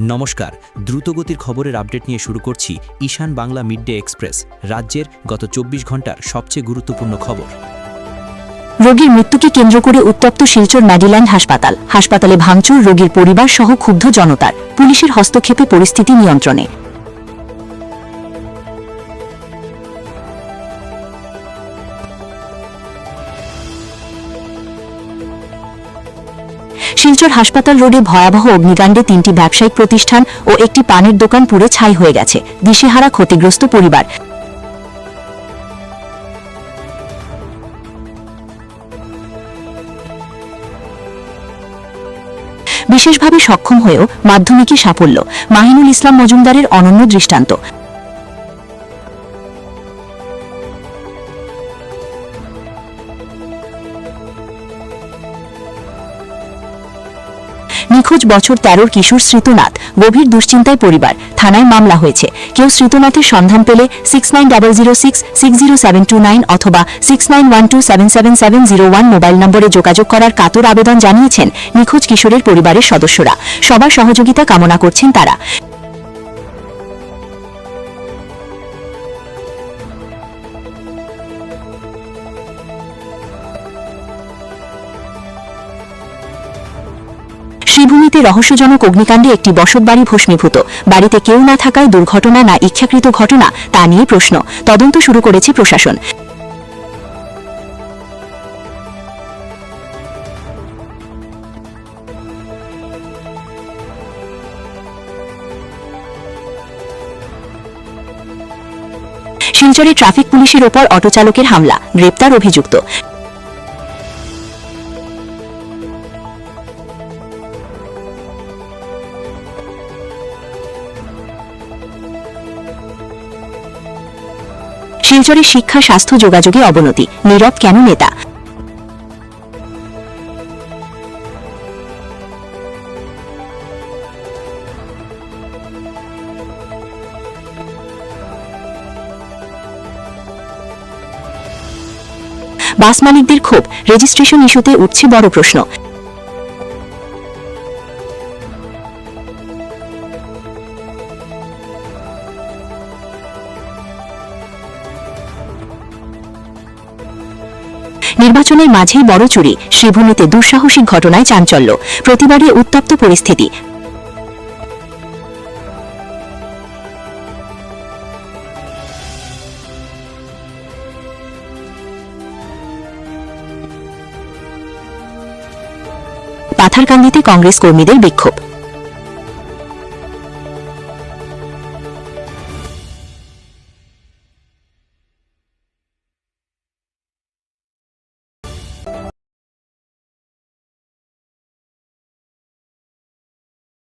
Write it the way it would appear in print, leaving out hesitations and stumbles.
নমস্কার, দ্রুতগতির খবরের আপডেট নিয়ে শুরু করছি ঈশান বাংলা মিডডে এক্সপ্রেস, রাজ্যের গত 24 ঘন্টার সবচেয়ে গুরুত্বপূর্ণ খবর। রোগীর মৃত্যুকে কেন্দ্র করে উত্তপ্ত শিলচর মেডিল্যান্ড হাসপাতালে ভাঙচুর, রোগীর পরিবার সহ ক্ষুব্ধ জনতার, পুলিশের হস্তক্ষেপে পরিস্থিতি নিয়ন্ত্রণে। শিলচর হাসপাতাল রোডে ভয়াবহ অগ্নিকাণ্ডে 3টি ব্যবসায়িক প্রতিষ্ঠান ও একটি পানের দোকান পুড়ে ছাই হয়ে গেছে, দিশেহারা ক্ষতিগ্রস্ত পরিবার। বিশেষভাবে সক্ষম হয়েও মাধ্যমিকে সাফল্য, মাহিনুল ইসলাম মজুমদারের অনন্য দৃষ্টান্ত। নিখোঁজ বছর 13 কিশোর শ্রীতনাথ, গভীর দুশ্চিন্তায় পরিবার, থানায় মামলা হয়েছে। কেউ শ্রীতনাথের সন্ধান পেলে 6900660729 অথবা 6912777701 মোবাইল নম্বরে যোগাযোগ করার কাতর আবেদন জানিয়েছেন নিখোঁজ কিশোরের পরিবারের সদস্যরা। সবার সহযোগিতা কামনা করছেন তারা। শ্রীভূমিতে রহস্যজনক অগ্নিকাণ্ডে একটি বসতবাড়ি ভস্মীভূত, বাড়িতে কেউ না থাকায় দুর্ঘটনা না ইচ্ছাকৃত ঘটনা তা নিয়ে প্রশ্ন। তদন্ত শুরু করেছে প্রশাসন। শিলচরে ট্রাফিক পুলিশের ওপর অটোচালকের হামলা, গ্রেপ্তার অভিযুক্ত। শিলচরে শিক্ষা, স্বাস্থ্য, যোগাযোগে অবনতি, নীরব কেন নেতা? বাস মালিকদের ক্ষোভ, রেজিস্ট্রেশন ইস্যুতে উঠছে বড় প্রশ্ন। নির্বাচনের মাঝেই বড় চুরি, শ্রীভূমিতে দুঃসাহসিক ঘটনায় চাঞ্চল্য, প্রতিবারে উত্তপ্ত পরিস্থিতি। পাথারকান্দিতে কংগ্রেস কর্মীদের বিক্ষোভ।